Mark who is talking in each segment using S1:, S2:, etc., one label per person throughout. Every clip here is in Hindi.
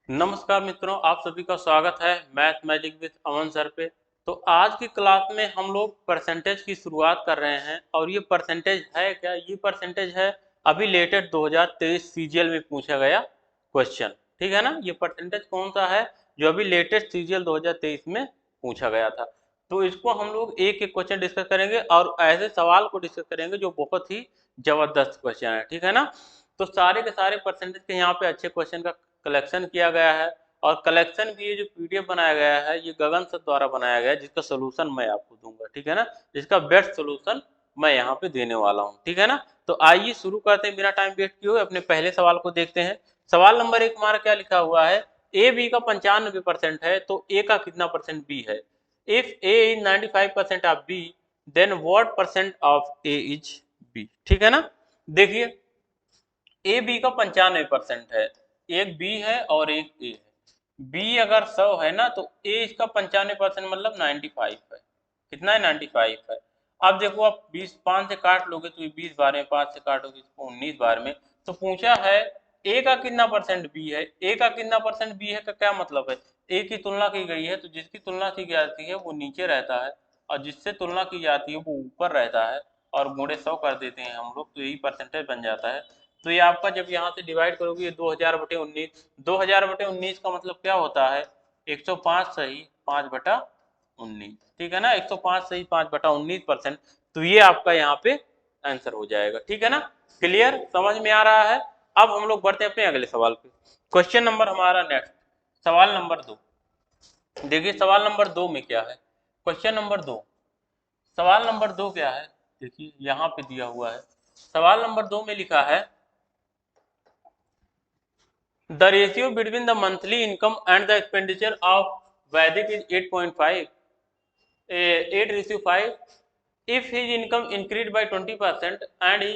S1: नमस्कार मित्रों, आप सभी का स्वागत है math magic with Aman sir पे। तो आज की क्लास में हम लोग परसेंटेज की शुरुआत कर रहे हैं और ये परसेंटेज है क्या? ये परसेंटेज है अभी लेटेस्ट 2023 सीजीएल में पूछा गया क्वेश्चन। ठीक है ना? ये परसेंटेज कौन सा है जो अभी लेटेस्ट सीजीएल 2023 में पूछा गया था। तो इसको हम लोग एक एक क्वेश्चन डिस्कस करेंगे और ऐसे सवाल को डिस्कस करेंगे जो बहुत ही जबरदस्त क्वेश्चन है। ठीक है ना? तो सारे के सारे परसेंटेज के यहाँ पे अच्छे क्वेश्चन का कलेक्शन किया गया है और कलेक्शन भी ये जो पीडीएफ बनाया गया है ये गगन सर द्वारा बनाया गया है, जिसका सोल्यूशन मैं आपको दूंगा। ठीक है ना? जिसका बेस्ट सोल्यूशन मैं यहाँ पे देने वाला हूँ। ठीक है ना? तो आइए शुरू करते हैं बिना टाइम वेस्ट किए हुए, अपने पहले सवाल को देखते हैं। सवाल नंबर 1 हमारा क्या लिखा हुआ है? ए बी का 95% है तो ए का कितना परसेंट बी है? If A is 95% of B then what percent of A is B. ठीक है ना? देखिए, ए बी का 95% है, एक बी है और एक ए है। बी अगर 100 है ना तो ए इसका 95% मतलब 95 है। कितना है? 95 है। अब देखो, आप 20 5 से काट लोगे तो ये 20 बार में, 5 से काटोगे तो 19 बार में। तो पूछा है ए का कितना परसेंट बी है। ए का कितना परसेंट बी है का क्या मतलब है? ए की तुलना की गई है तो जिसकी तुलना की जाती है वो नीचे रहता है और जिससे तुलना की जाती है वो ऊपर रहता है, और गुणे 100 कर देते हैं हम लोग तो यही परसेंटेज बन जाता है। तो ये आपका जब यहाँ से डिवाइड करोगे ये 2000/19, 2000/19 का मतलब क्या होता है? 105 सही 5/19। ठीक है ना? 105 सही 5/19%। तो ये आपका यहाँ पे आंसर हो जाएगा। ठीक है ना? क्लियर? समझ में आ रहा है? अब हम लोग बढ़ते हैं अपने अगले सवाल पे। क्वेश्चन नंबर हमारा नेक्स्ट, सवाल नंबर 2। देखिए सवाल नंबर 2 में क्या है? क्वेश्चन नंबर 2, सवाल नंबर 2 क्या है? देखिए यहाँ पे दिया हुआ है, सवाल नंबर 2 में लिखा है the ratio between the monthly income and the expenditure of Vedic is 8.5, 8:5. If his income increased by 20% and his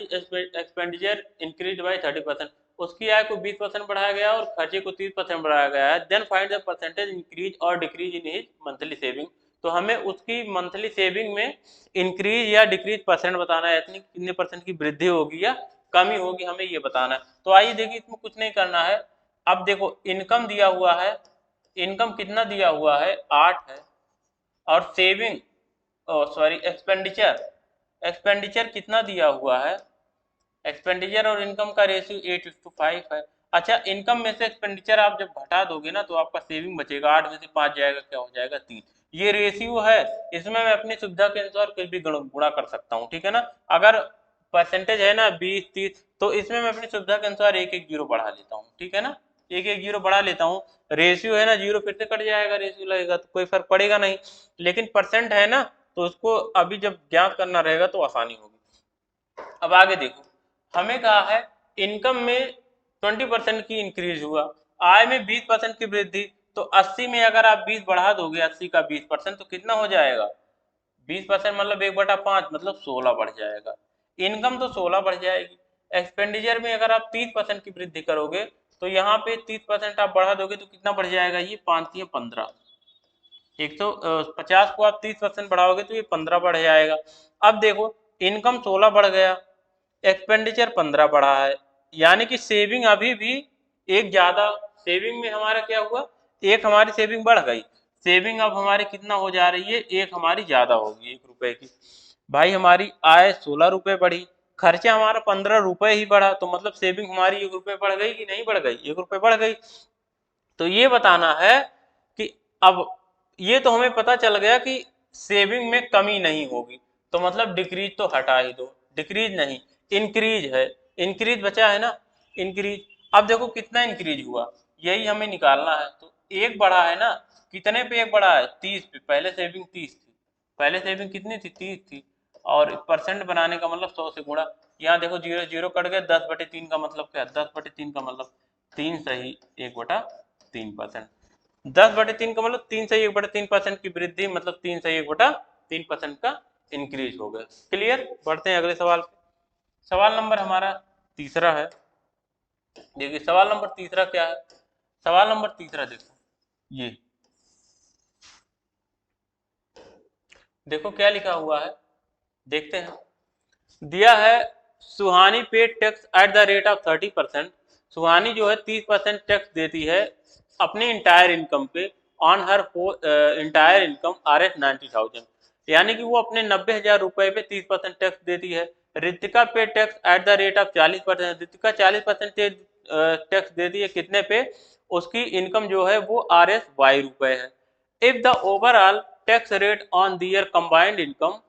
S1: expenditure increased by 30%, उसकी आय को 20% बढ़ाया गया और खर्चे को 30% बढ़ाया गया है, then find the percentage increase और decrease in his monthly saving. तो हमें उसकी मंथली सेविंग में इंक्रीज या डिक्रीज परसेंट बताना है, यानी कितने परसेंट की वृद्धि होगी या कमी होगी, हमें ये बताना है। तो आइए देखिए, इसमें कुछ नहीं करना है। अब देखो इनकम दिया हुआ है, इनकम कितना दिया हुआ है? 8 है। और सेविंग, सॉरी एक्सपेंडिचर, एक्सपेंडिचर कितना दिया हुआ है? एक्सपेंडिचर और इनकम का रेशियो 8:5 है। अच्छा, इनकम में से एक्सपेंडिचर आप जब घटा दोगे ना तो आपका सेविंग बचेगा, 8 में से 5 जाएगा, क्या हो जाएगा? 3। ये रेशियो है, इसमें मैं अपनी सुविधा के अनुसार कुछ भी गुणा कर सकता हूँ। ठीक है ना? अगर परसेंटेज है ना 20 30, तो इसमें मैं अपनी सुविधा के अनुसार एक एक जीरो बढ़ा लेता हूँ। ठीक है ना? एक एक जीरो बढ़ा लेता हूँ। रेशियो है ना, जीरो फिर से कट जाएगा, रेशियो लगेगा तो कोई फर्क पड़ेगा नहीं। लेकिन परसेंट है ना तो उसको अभी जब ज्ञात करना रहेगा तो आसानी होगी। अब आगे देखो, हमें कहा है इनकम में 20% की इंक्रीज हुआ, आय में 20% की वृद्धि। तो 80 में अगर आप 20 बढ़ा दोगे, 80 का 20% तो कितना हो जाएगा? 20% मतलब 1/5 मतलब 16 बढ़ जाएगा। इनकम तो 16 बढ़ जाएगी। एक्सपेंडिचर में अगर आप 30% की वृद्धि करोगे तो यहाँ पे 30% आप बढ़ा दोगे तो कितना बढ़ जाएगा? ये 5 या 15, 150 को आप 30% बढ़ाओगे तो ये 15 बढ़ जाएगा। अब देखो, इनकम 16 बढ़ गया, एक्सपेंडिचर 15 बढ़ा है, यानी कि सेविंग अभी भी एक ज्यादा। सेविंग में हमारा क्या हुआ? एक हमारी सेविंग बढ़ गई। सेविंग अब हमारी कितना हो जा रही है? एक हमारी ज्यादा होगी, 1 रुपए की। भाई हमारी आय 16 रुपए बढ़ी, खर्चा हमारा 15 रुपए ही बढ़ा, तो मतलब सेविंग हमारी 1 रुपए बढ़ गई कि नहीं बढ़ गई? 1 रुपए बढ़ गई। तो ये बताना है कि अब ये तो हमें पता चल गया कि सेविंग में कमी नहीं होगी, तो मतलब डिक्रीज तो हटा ही दो, डिक्रीज नहीं, इंक्रीज है। इंक्रीज बचा है ना, इंक्रीज। अब देखो कितना इंक्रीज हुआ, यही हमें निकालना है। तो एक बढ़ा है ना, कितने पे एक बढ़ा है? 30 पे। पहले सेविंग 30 थी, पहले सेविंग कितनी थी? 30 थी। और परसेंट बनाने का मतलब 100 से गुणा। यहाँ देखो जीरो जीरो कट गए, 10/3 का मतलब क्या? 10/3 का मतलब 3 सही 1/3%। 10/3 का मतलब 3 सही 1/3% की वृद्धि, मतलब 3 सही 1/3% का इंक्रीज हो गया। क्लियर? बढ़ते हैं अगले सवाल पे। सवाल नंबर हमारा तीसरा है। देखिए सवाल नंबर तीसरा क्या है? सवाल नंबर तीसरा देखो, ये देखो क्या लिखा हुआ है, देखते हैं। दिया है Suhani paid tax at the rate of 30%। Suhani जो है 30% टैक्स देती है अपनी इंटायर इनकम पे ऑन हर इंटायर इनकम Rs 90,000, यानी कि वो अपने 90,000 रुपए पे 30% टैक्स देती है। रितिका पे tax at the rate of 40%, Ritika 40% tax देती है कितने पे, उसकी इनकम जो है वो Rs रुपए है। If the overall tax rate on their combined income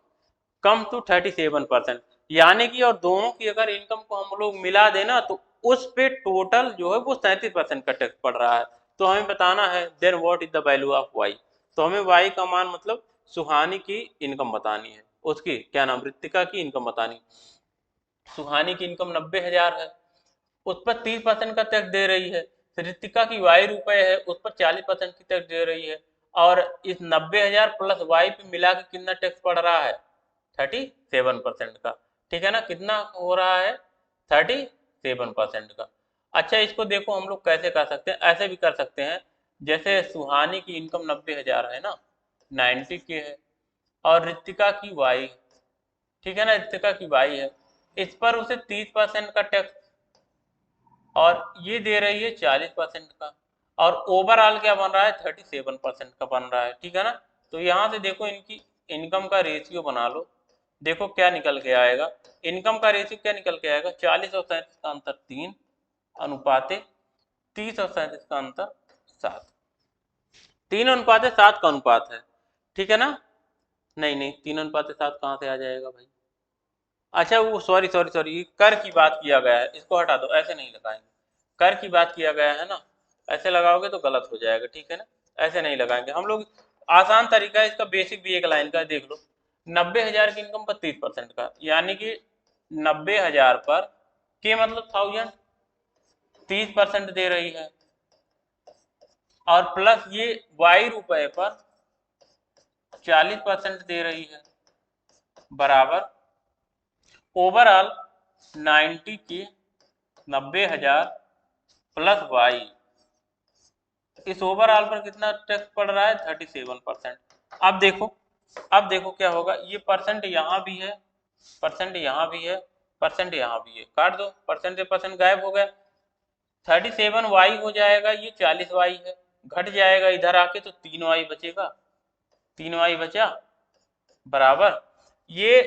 S1: come to 37%, यानी कि और दोनों की अगर इनकम को हम लोग मिला देना तो उस पे टोटल जो है वो 37% का टैक्स पड़ रहा है। तो हमें बताना है then what is the value of Y. तो हमें वाई का मान मतलब सुहानी की इनकम बतानी है, उसकी क्या नाम, रितिका की इनकम बतानी। सुहानी की इनकम 90,000 है, उस पर 30% का टैक्स दे रही है। रितिका की वाई रुपए है, उस पर 40% की टैक्स दे रही है। और इस 90,000 प्लस वाई पे मिला के कितना टैक्स पड़ रहा है, 37% का। ठीक है ना, कितना हो रहा है, 37% का। अच्छा इसको देखो हम लोग कैसे कर सकते हैं, ऐसे भी कर सकते हैं, जैसे सुहानी की इनकम 90,000 है ना, 90 के है, और रितिका की वाई, ठीक है ना, रितिका की वाई है, इस पर उसे 30% का टैक्स और ये दे रही है 40% का, और ओवरऑल क्या बन रहा है, 37% का बन रहा है। ठीक है ना, तो यहाँ से देखो इनकी इनकम का रेशियो बना लो, देखो क्या निकल के आएगा। इनकम का रेशियो क्या निकल के आएगा, 40 और 37 का अंतर 3 अनुपाते 30 और 37 का अंतर 7, 3:7 का अनुपात है। ठीक है ना, नहीं नहीं 3:7 कहाँ से आ जाएगा भाई, अच्छा वो सॉरी सॉरी सॉरी, कर की बात किया गया है, इसको हटा दो, ऐसे नहीं लगाएंगे, कर की बात किया गया है ना, ऐसे लगाओगे तो गलत हो जाएगा। ठीक है ना, ऐसे नहीं लगाएंगे हम लोग, आसान तरीका है इसका, बेसिक भी एक लाइन का देख लो। 90,000 की इनकम पर 30% का, यानी कि 90,000 पर के मतलब 1000, 30% दे रही है, और प्लस ये वाई रुपए पर 40% दे रही है, बराबर ओवरऑल 90 की 90,000 प्लस वाई, इस ओवरऑल पर कितना टैक्स पड़ रहा है, 37%। अब देखो क्या होगा, ये परसेंट यहाँ भी है, परसेंट यहाँ भी है, परसेंट यहाँ भी है, काट दो, परसेंट से परसेंट गायब हो गया, 37 वाई हो जाएगा, ये 40 वाई है, घट जाएगा इधर आके तो 3 वाई बचेगा, 3 वाई बचा, बराबर ये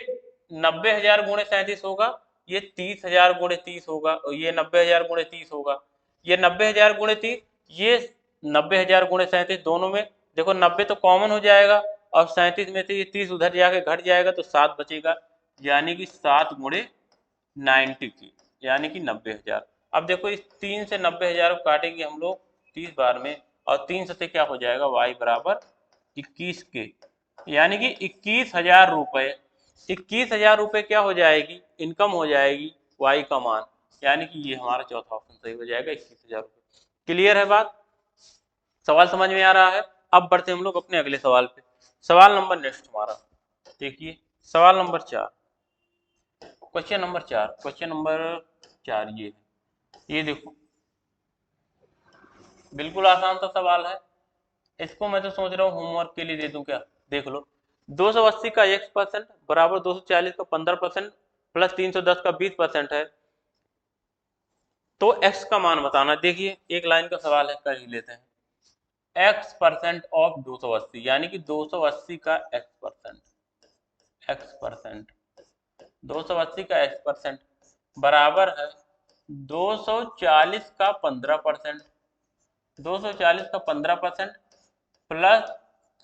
S1: 90,000 गुणे 37 होगा, ये 30,000 गुणे 30 होगा, और ये 90,000 गुणे 30 होगा, ये 90,000 गुणे 30, ये 90,000 गुणे 37, दोनों में देखो 90 तो कॉमन हो जाएगा, और 37 में से ये 30 उधर जाके घट जाएगा तो 7 बचेगा, यानी कि 7 गुणे 90 की, यानी कि 90,000। अब देखो इस 3 से 90,000 को काटेंगे हम लोग 30 बार में, और 3 से क्या हो जाएगा, वाई बराबर 21 के, यानी कि 21,000 रुपए, 21,000 रुपए क्या हो जाएगी, इनकम हो जाएगी वाई का मान, यानी कि ये हमारा चौथा ऑप्शन सही हो जाएगा, 21,000 रुपए। क्लियर है बात, सवाल समझ में आ रहा है। अब बढ़ते हम लोग अपने अगले सवाल पे, सवाल नंबर नेक्स्ट हमारा देखिए, सवाल number 4, question number 4, question number 4 ये देखो, बिल्कुल आसान सा सवाल है, इसको मैं तो सोच रहा हूँ होमवर्क के लिए दे दूं क्या, देख लो। 280 का x% बराबर 240 का 15% प्लस 310 का 20% है, तो x का मान बताना। देखिए एक लाइन का सवाल है, कर ही लेते हैं। x% ऑफ 280, यानी कि 280 का x%, 280 का x% बराबर है 240 का 15%, 240 का 15% प्लस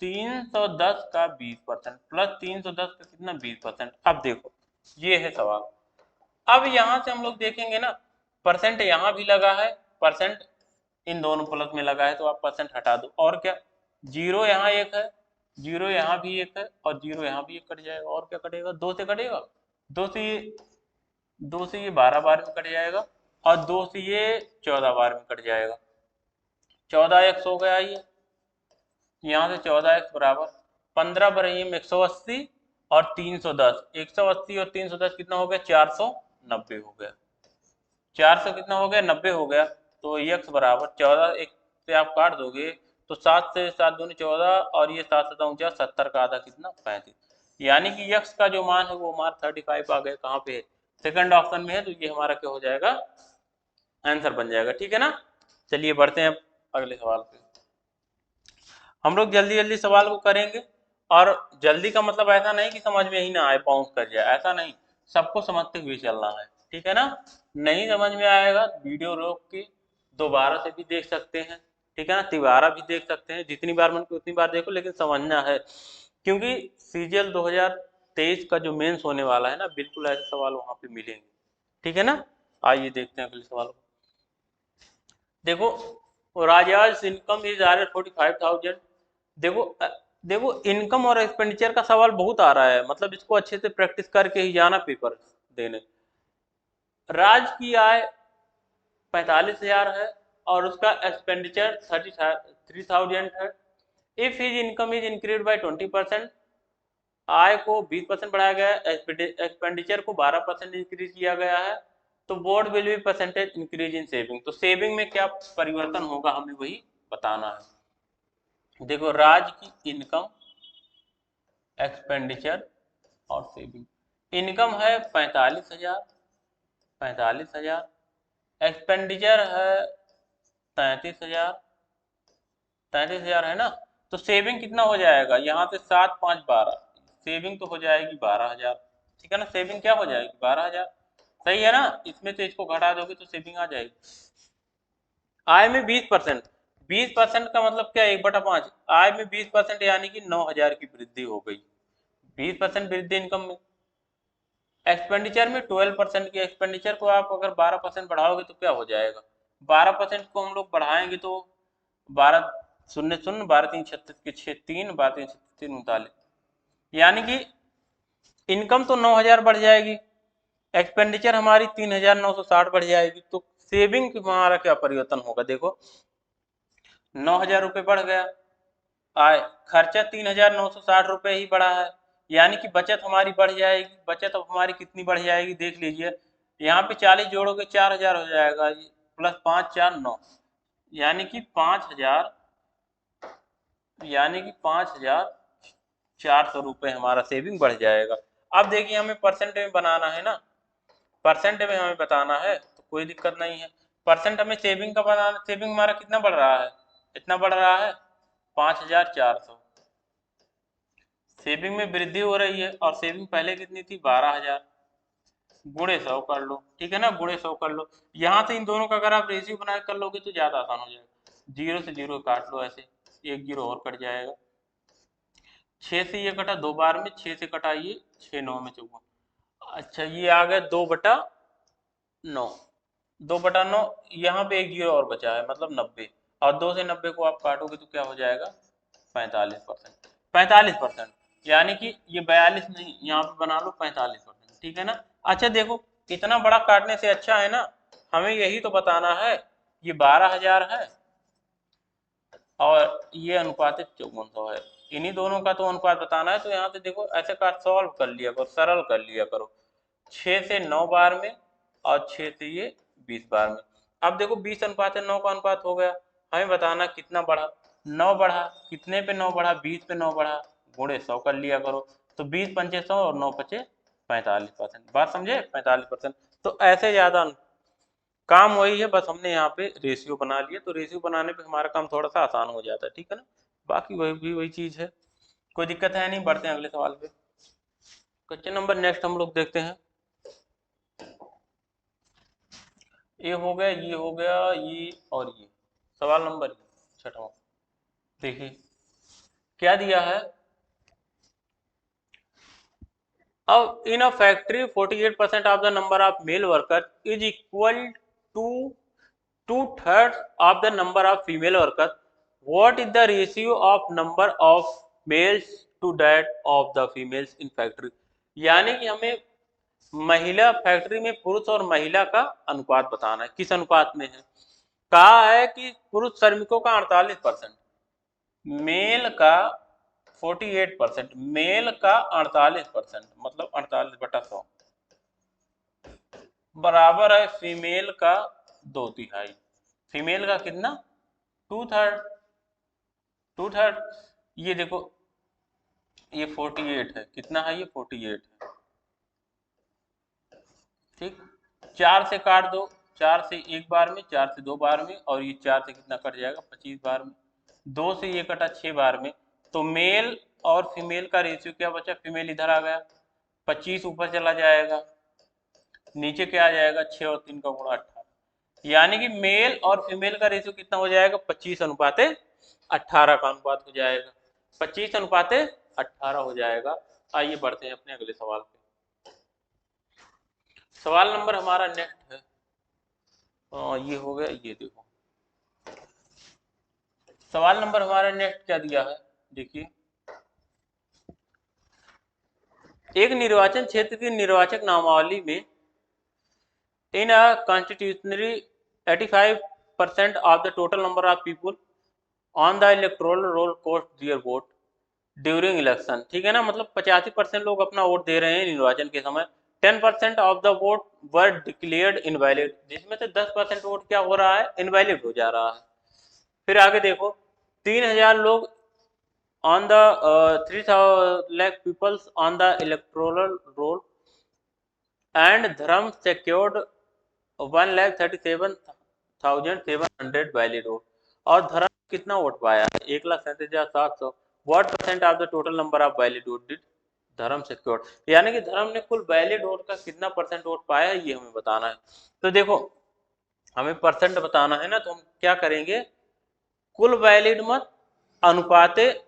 S1: 310 का 20%, प्लस 310 का कितना 20%। अब देखो ये है सवाल, अब यहां से हम लोग देखेंगे ना, परसेंट यहां भी लगा है, परसेंट इन दोनों प्लस में लगा है, तो आप परसेंट हटा दो, और क्या, जीरो यहाँ एक है, जीरो यहाँ भी एक है, और जीरो यहाँ भी एक कट जाएगा, और क्या कटेगा, 2 से कटेगा, 2 से ये 2 से ये 12 बार में कट जाएगा, और 2 से ये 14 बार में कट जाएगा, 14x हो गया ये, यहाँ से 14x बराबर 15 बराबर में 180 और 310, 180 और 310 कितना हो गया, 490 हो गया, 400 कितना हो गया, 90 हो गया, तो x बराबर 14, एक से आप काट दोगे तो 7 से 7 दूनी 14, और ये 7 7 49, 70 का आधा कितना 35, यानी कि x का जो मान है वो हमारा 35 आ गया, कहाँ पे, सेकंड ऑप्शन में है, तो ये हमारा क्या हो जाएगा, आंसर बन जाएगा। ठीक है ना, चलिए बढ़ते हैं अगले सवाल पे। हम लोग जल्दी जल्दी सवाल को करेंगे, और जल्दी का मतलब ऐसा नहीं कि समझ में ही ना आए, बाउंस कर जाए, ऐसा नहीं, सबको समझते हुए चलना है, ठीक है ना। नहीं समझ में आएगा वीडियो रोक के दोबारा से भी देख सकते हैं, ठीक है ना, तिबारा भी देख सकते हैं, जितनी बार मन की उतनी बार देखो, लेकिन समझना है, क्योंकि सीजीएल 2023 का जो मेंस होने वाला है ना, बिल्कुल ऐसे सवाल वहां पे मिलेंगे, ठीक है ना। आइए देखते हैं अगले सवाल को। देखो राजाज इनकम इज 45,000। देखो देखो इनकम और एक्सपेंडिचर का सवाल बहुत आ रहा है, मतलब इसको अच्छे से प्रैक्टिस करके ही जाना पेपर देने। राज की आय 45,000 है और उसका एक्सपेंडिचर 33,000 है। If his income is increase by 20%, आय को 20% बढ़ाया गया है, एक्सपेंडिचर को 12% इंक्रीज किया गया है, तो board will be percentage increase in saving. तो सेविंग में क्या परिवर्तन होगा हमें वही बताना है। देखो राज की इनकम, एक्सपेंडिचर और सेविंग। इनकम है 45,000, एक्सपेंडिचर है 33,000, 33,000 है ना। तो सेविंग कितना हो जाएगा, यहाँ से 7 5 12, सेविंग तो हो जाएगी 12,000, ठीक है ना, सेविंग क्या हो जाएगी 12,000, सही है ना। इसमें से इसको घटा दोगे तो सेविंग आ जाएगी। आय में 20%, 20% का मतलब क्या, 1/5। आय में 20% यानी कि 9,000 की वृद्धि हो गई, 20% वृद्धि इनकम में। एक्सपेंडिचर में 12% की, एक्सपेंडिचर को आप अगर 12% बढ़ाओगे तो क्या हो जाएगा, 12% को हम लोग बढ़ाएंगे तो 12 शून्य शून्य, 12 3 36 के 6 3, 12 3 36 39, यानी कि इनकम तो 9,000 बढ़ जाएगी, एक्सपेंडिचर हमारी 3,960 बढ़ जाएगी, तो सेविंग हमारा क्या परिवर्तन होगा, देखो 9,000 रुपये बढ़ गया, आय खर्चा 3,960 रुपये ही बढ़ा है, यानी कि बचत हमारी बढ़ जाएगी। बचत अब हमारी कितनी बढ़ जाएगी देख लीजिए, यहाँ पे 40 जोड़ोगे 4,000 हो जाएगा, प्लस 5 4 9, यानी कि 5,000, यानी कि 5,400 रुपये हमारा सेविंग बढ़ जाएगा। अब देखिए हमें परसेंट में बनाना है ना, परसेंट में हमें बताना है, तो कोई दिक्कत नहीं है। परसेंट हमें सेविंग का बनाना, सेविंग हमारा कितना बढ़ रहा है, इतना बढ़ रहा है 5,400, सेविंग में वृद्धि हो रही है, और सेविंग पहले कितनी थी 12,000, गुणे 100 कर लो, ठीक है ना, गुणे 100 कर लो। यहाँ से इन दोनों का अगर आप रेशियो बना कर लोगे तो ज्यादा आसान हो जाएगा, 0 से 0 काट लो, ऐसे एक 0 और कट जाएगा, 6 से ये कटा 2 बार में, 6 से कटा ये 6 9 में 54, अच्छा ये आ गया 2/9, 2/9, यहाँ पे एक 0 और बचा है मतलब 90, और 2 से 90 को आप काटोगे तो क्या हो जाएगा 45%, 45%, यानी कि ये 42 नहीं, यहाँ पे बना लो 45%, ठीक है ना। अच्छा देखो इतना बड़ा काटने से अच्छा है ना, हमें यही तो बताना है, ये 12,000 है और ये अनुपातिक 5400 है, इन्हीं दोनों का तो अनुपात बताना है। तो यहाँ से देखो ऐसे का सॉल्व कर लिया करो, सरल कर लिया करो, 6 से 9 बार में और 6 से ये 20 बार में। अब देखो 20:9 का अनुपात हो गया, हमें बताना कितना बढ़ा, 9 बढ़ा, कितने पे 9 बढ़ा, 20 पे 9 बढ़ा, गुणे 100 कर लिया करो, तो 20 पंचे 100 और 9 पचे 45%, बात समझे, 45%। तो ऐसे ज्यादा काम वही है, बस हमने यहाँ पे रेशियो बना लिया, तो रेशियो बनाने पे हमारा काम थोड़ा सा आसान हो जाता है, ठीक है ना। बाकी वही भी वही चीज है, कोई दिक्कत है नहीं, बढ़ते हैं अगले सवाल पे। क्वेश्चन नंबर नेक्स्ट हम लोग देखते हैं, ये हो गया, ये हो गया, ये और ये सवाल नंबर छठवां। देखिए क्या दिया है, अब in a factory 48% of the number of male worker is equal to 2/3 of the number of female workers. What is the ratio of number of males to that of the females in factory? यानी कि हमें महिला फैक्ट्री में पुरुष और महिला का अनुपात बताना है, किस अनुपात में है। कहा है कि पुरुष श्रमिकों का 48%, मेल का 48%, मेल का 48%, मतलब 48/100 बराबर है फीमेल का 2/3, फीमेल का कितना 2/3, 2/3, ये देखो ये 48 है, कितना है ये 48 है, ठीक, 4 से काट दो 4 से 1 बार में, 4 से 2 बार में, और ये 4 से कितना कट जाएगा 25 बार में, 2 से ये कटा 6 बार में। तो मेल और फीमेल का रेशियो क्या बचा, फीमेल इधर आ गया, 25 ऊपर चला जाएगा, नीचे क्या आ जाएगा 6 और 3 का गुणा 18, यानी कि मेल और फीमेल का रेशियो कितना हो जाएगा 25:18 का अनुपात हो जाएगा, 25:18 हो जाएगा। आइए बढ़ते हैं अपने अगले सवाल पे। सवाल नंबर हमारा नेक्स्ट है, ये हो गया, ये देखो सवाल नंबर हमारा नेक्स्ट क्या दिया है, देखिए एक निर्वाचन क्षेत्र की निर्वाचक नामावली में इन अ कॉन्स्टिट्यूशनरी 85% of the total number of people on the electoral roll cast their vote during election, ठीक है ना, मतलब 85% लोग अपना वोट दे रहे हैं निर्वाचन के समय, 10% of the vote were declared invalid, जिसमें से 10% वोट क्या हो रहा है, इनवैलिड हो जा रहा है। फिर आगे देखो 3000 लोग on the 3 lakh peoples on the electoral roll and धर्म secured 1,37,700 वैलिड वोट, और धर्म कितना वोट पाया है 1,37,700, what percent of the total number of valid vote did धर्म सिक्योर्ड, यानी कि धर्म ने कुल वैलिड वोट का कितना परसेंट वोट पाया है ये हमें बताना है। तो देखो हमें परसेंट बताना है ना, तो हम क्या करेंगे, कुल वैलिड मत अनुपाते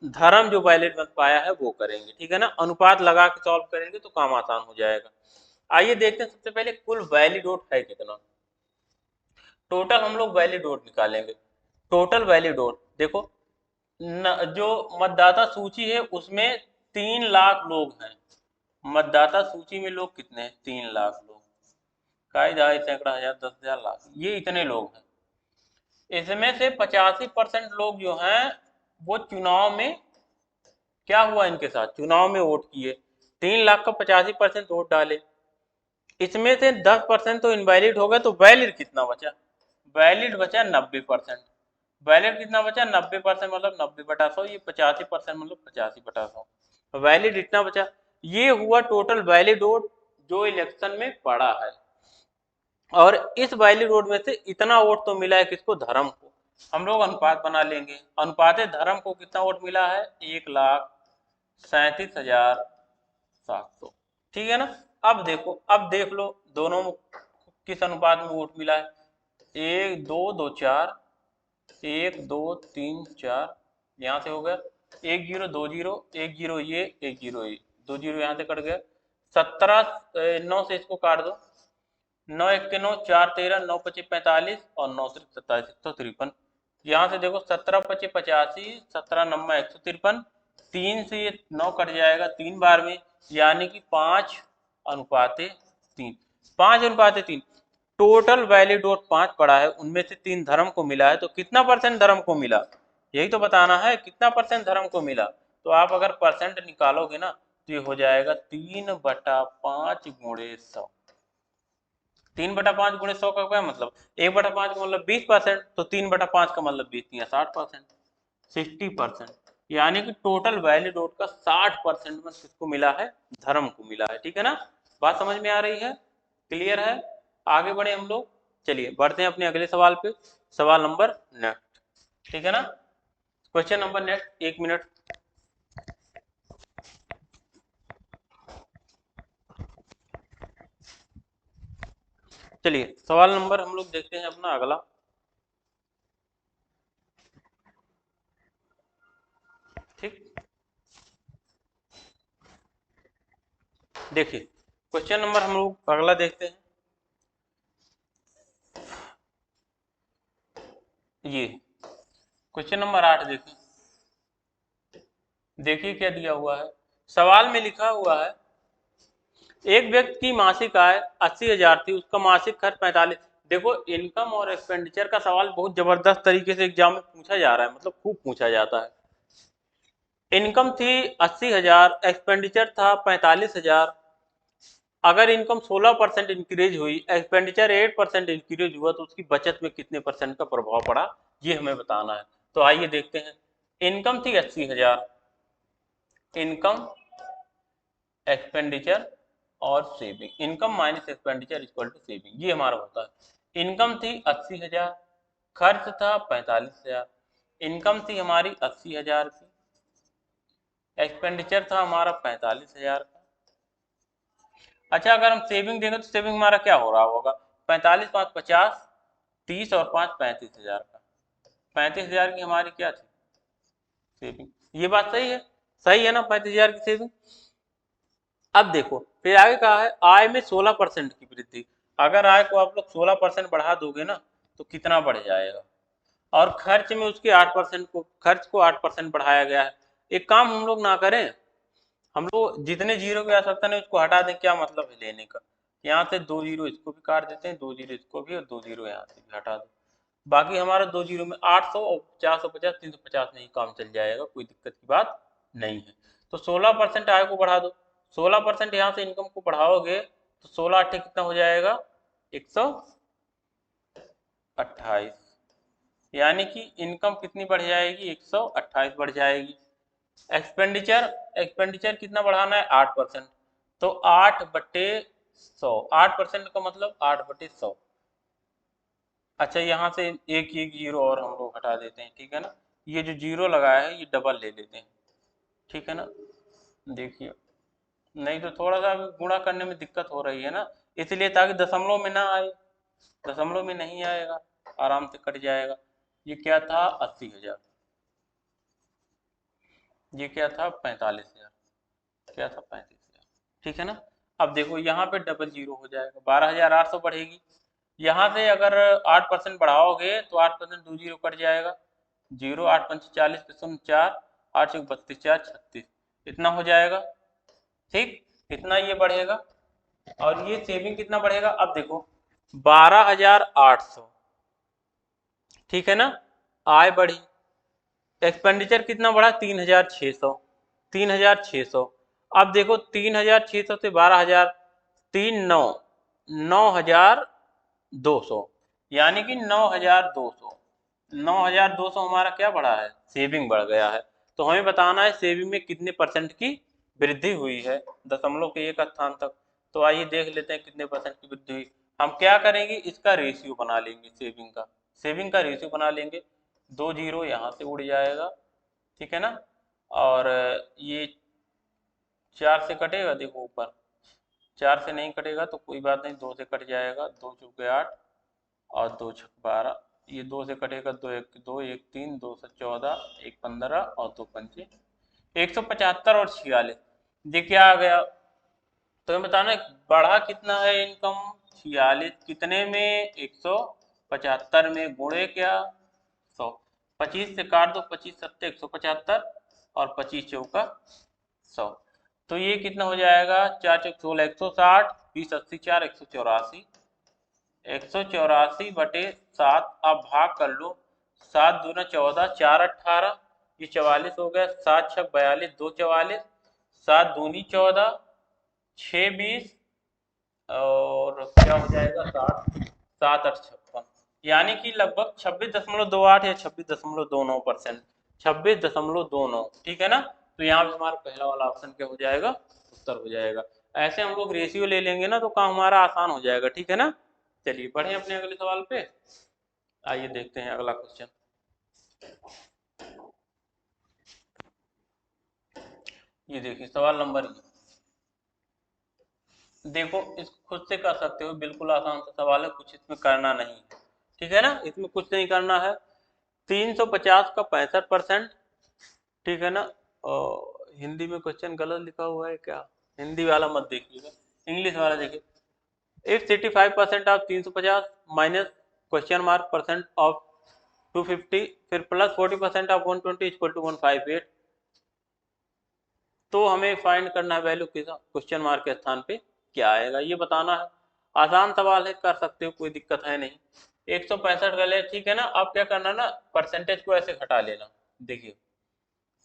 S1: धर्म जो वैलिड मत पाया है वो करेंगे, ठीक है ना, अनुपात लगा के सॉल्व करेंगे तो काम आसान हो जाएगा। आइए देखते हैं सबसे पहले कुल वैलिड वोट है कितना, टोटल हम लोग वैलिड वोट निकालेंगे। टोटल वैलिड वोट देखो जो मतदाता सूची है उसमें 3 लाख लोग हैं, मतदाता सूची में लोग कितने हैं 3 लाख लोग, काई दहाई सैकड़ा हजार 10,000 लाख, ये इतने लोग हैं। इसमें से 85% लोग जो हैं वो चुनाव में क्या हुआ इनके साथ, चुनाव में वोट किए, 3 लाख का 85% वोट डाले, इसमें से 10% तो इनवैलिड हो गए, तो वैलिड कितना बचा, वैलिड बचा 90%, वैलिड कितना बचा 90%, मतलब 90/100, ये 85% मतलब 85/100, वैलिड इतना बचा। ये हुआ टोटल वैलिड वोट जो इलेक्शन में पड़ा है, और इस वैलिड वोट में से इतना वोट तो मिला है किसको, धर्म को, हम लोग अनुपात बना लेंगे, अनुपाते धर्म को कितना वोट मिला है 1,37,700, ठीक है ना। अब देखो, अब देख लो दोनों किस अनुपात में वोट मिला है, 1 2 2 4, 1 2 3 4, यहाँ से हो गया 1 0 2 0 1 0 ये 1 0 ये 2 0 यहाँ से कट गया, 17 9 से इसको काट दो, 9 1 के 9 4 13 9 5 45 और 9 से 27 153, यहाँ से देखो 17 5 85 17 9 153, 3 से ये 9 कट जाएगा 3 बार में, यानी कि 5:3, 5:3, टोटल वैलिड वोट 5 पड़ा है, उनमें से 3 धर्म को मिला है, तो कितना परसेंट धर्म को मिला, यही तो बताना है कितना परसेंट धर्म को मिला। तो आप अगर परसेंट निकालोगे ना तो ये हो जाएगा 3/5 गुणे 100, 3/5 गुणे 100 का क्या मतलब, 1/5 का मतलब 20%, तो 3/5 का मतलब 20 × 60%, यानी कि टोटल वैलिड वोट का 60% में किसको मिला है, धर्म को मिला है, ठीक है ना। बात समझ में आ रही है, क्लियर है, आगे बढ़े हम लोग, चलिए बढ़ते हैं अपने अगले सवाल पे, सवाल नंबर नेक्स्ट, ठीक है ना, क्वेश्चन नंबर नेक्स्ट, 1 मिनट। चलिए सवाल नंबर हम लोग देखते हैं अपना अगला, ठीक, देखिए क्वेश्चन नंबर हम लोग अगला देखते हैं, ये क्वेश्चन नंबर 8 देखिए, देखिए क्या दिया हुआ है, सवाल में लिखा हुआ है एक व्यक्ति की मासिक आय 80,000 थी, उसका मासिक खर्च 45, देखो इनकम और एक्सपेंडिचर का सवाल बहुत जबरदस्त तरीके से एग्जाम में पूछा जा रहा है, मतलब खूब पूछा जाता है। इनकम थी 80,000, एक्सपेंडिचर था 45,000, अगर इनकम 16% इंक्रीज हुई, एक्सपेंडिचर 8% इंक्रीज हुआ, तो उसकी बचत में कितने परसेंट का प्रभाव पड़ा ये हमें बताना है। तो आइए देखते हैं, इनकम थी 80,000, इनकम एक्सपेंडिचर और saving, income minus expenditure equal to saving, ये हमारा होता है। इनकम थी 80,000, खर्च था 45,000। इनकम थी हमारी 80,000 की, एक्सपेंडिचर था हमारा 45,000 का। अच्छा, अगर हम सेविंग देंगे तो सेविंग हमारा क्या हो रहा होगा, 45 5 50, 30 और 5 35,000 का। 35,000 की हमारी क्या थी सेविंग, ये बात सही है ना, 35,000 की सेविंग। अब देखो फिर आगे कहा है आय में 16% की वृद्धि। अगर आय को आप लोग 16% बढ़ा दोगे ना तो कितना बढ़ जाएगा, और खर्च में उसके 8% को, खर्च को 8% बढ़ाया गया है। एक काम हम लोग ना करें, हम लोग जितने जीरो की आवश्यकता नहीं उसको हटा दें, क्या मतलब है लेने का, यहाँ से 2 जीरो इसको भी काट देते हैं, 2 जीरो इसको भी, और 2 जीरो यहाँ से भी हटा दो। बाकी हमारा 2 जीरो में 800 और 450 350 में ही काम चल जाएगा, कोई दिक्कत की बात नहीं है। तो 16% आय को बढ़ा दो, 16% यहाँ से इनकम को बढ़ाओगे तो 16 अट्ठे कितना हो जाएगा 128, यानी कि इनकम कितनी बढ़ जाएगी 128 बढ़ जाएगी। एक्सपेंडिचर, एक्सपेंडिचर कितना बढ़ाना है 8%, तो 8/100, 8% का मतलब 8/100। अच्छा, यहाँ से एक एक जीरो और हम लोग हटा देते हैं, ठीक है ना, ये जो जीरो लगाया है ये डबल ले लेते हैं, ठीक है ना। देखिए, नहीं तो थोड़ा सा गुणा करने में दिक्कत हो रही है ना, इसलिए ताकि दशमलव में ना आए, दशमलव में नहीं आएगा, आराम से कट जाएगा। ये क्या था 80,000, ये क्या था 45,000, क्या था 35,000, ठीक है ना। अब देखो यहाँ पे डबल जीरो हो जाएगा, 12,800 बढ़ेगी। यहाँ से अगर 8% बढ़ाओगे तो 8% 2 जीरो कट जाएगा, जीरो 8 पंच 40 पे 4, 8 चौक 32, 4 36, इतना हो जाएगा, ठीक, इतना ये बढ़ेगा। और ये सेविंग कितना बढ़ेगा, अब देखो 12,800, ठीक है ना, आय बढ़ी। एक्सपेंडिचर कितना बढ़ा 3,600, 3,600। अब देखो 3,600 से 12,000, 3 9, 9,200, यानी कि 9,200, 9,200 हमारा क्या बढ़ा है सेविंग बढ़ गया है। तो हमें बताना है सेविंग में कितने परसेंट की वृद्धि हुई है दशमलव के एक स्थान तक। तो आइए देख लेते हैं कितने परसेंट की वृद्धि हुई। हम क्या करेंगे, इसका रेशियो बना लेंगे, सेविंग का रेशियो बना लेंगे। 2 जीरो यहाँ से उड़ जाएगा, ठीक है ना, और ये 4 से कटेगा, देखो ऊपर 4 से नहीं कटेगा तो कोई बात नहीं, 2 से कट जाएगा, 2 चौके 8 और 2 छक 12, ये 2 से कटेगा, 2 1 2 1 3, 2 से 14, 1 15 और 2 पंचे 175 और 46। ये क्या आ गया, तो हमें बताना है बढ़ा कितना है इनकम 46, कितने में 175 में, गुणे क्या 100, 25 से काट दो, 25 सत्ते 175 और 25 चौका 100, तो ये कितना हो जाएगा 4 चौक 16, 160, 20 80 4, 184, 184/7। आप भाग कर लो, 7 दूना 14, 4 18, ये 44 हो गया, 7 छक 42, 2 44, 7 दूनी 14, 6 20 और क्या हो जाएगा 60, 7 8 56, यानी कि लगभग 26.28 या 26.29%, 26.29, ठीक है ना। तो यहाँ पे हमारा पहला वाला ऑप्शन क्या हो जाएगा, उत्तर हो जाएगा। ऐसे हम लोग रेशियो ले लेंगे ना तो काम हमारा आसान हो जाएगा, ठीक है ना। चलिए बढ़े अपने अगले सवाल पे, आइए देखते हैं अगला क्वेश्चन। ये देखिए सवाल नंबर, देखो इस खुद से कर सकते हो, बिल्कुल आसान सा सवाल है, कुछ इसमें करना नहीं है, ठीक है ना, इसमें कुछ नहीं करना है। 350 का 65%, ठीक है ना। और हिंदी में क्वेश्चन गलत लिखा हुआ है क्या, हिंदी वाला मत देखिएगा, इंग्लिश वाला देखिए। If 85% of 350 minus question mark percent of 250 फिर प्लस 40% ऑफ 120 इक्वल टू 158, तो हमें फाइंड करना है वैल्यू किस क्वेश्चन मार्क के स्थान पे क्या आएगा, ये बताना है। आसान सवाल है, कर सकते हो, कोई दिक्कत है नहीं। 165 का ले, ठीक है ना। अब क्या करना ना, परसेंटेज को ऐसे हटा लेना, देखिए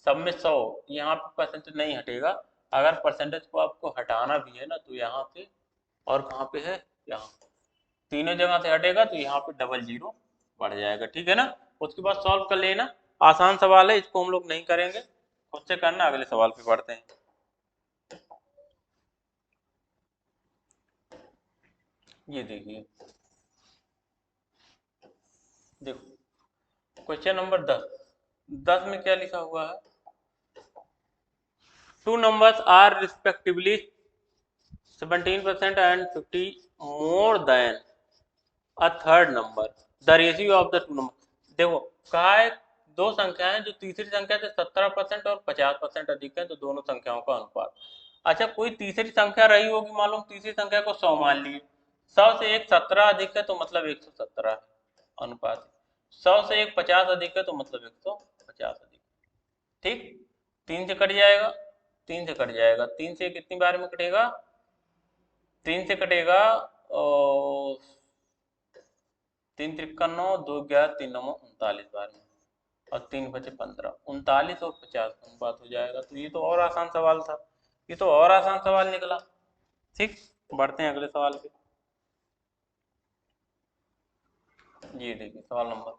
S1: सब में 100, यहाँ पे परसेंटेज नहीं हटेगा। अगर परसेंटेज को आपको हटाना भी है ना तो यहाँ से, और कहाँ पे है, यहाँ तीनों जगह से हटेगा तो यहाँ पे डबल जीरो बढ़ जाएगा, ठीक है ना। उसके बाद सॉल्व कर लेना, आसान सवाल है, इसको हम लोग नहीं करेंगे, खुद से करना। अगले सवाल पे पढ़ते हैं। ये देखिए, देखो क्वेश्चन नंबर 10 में क्या लिखा हुआ है, two numbers are respectively 17% and 50 more than a third number, the ratio of the two number. देखो कहा है दो संख्या है जो तीसरी संख्या से 17% और 50% अधिक है, तो दोनों संख्याओं का अनुपात। अच्छा, कोई तीसरी संख्या रही होगी, मालूम तीसरी संख्या को 100 मान लिए, 100 से एक 17 अधिक है तो मतलब 117 है अनुपात, 100 से एक 50 अधिक है तो मतलब 150 अधिक। ठीक, 3 से कट जाएगा, 3 से कट जाएगा, 3 से कितनी बार में कटेगा, 3 से कटेगा, और 3 त्रिका 9, 2 11, 3 9 39 बार में, और 3 बचे 15, 39 और 50 का अनुपात हो जाएगा। तो ये तो और आसान सवाल था, ये तो और आसान सवाल निकला। ठीक, बढ़ते हैं अगले सवाल पे। ये देखिए सवाल नंबर,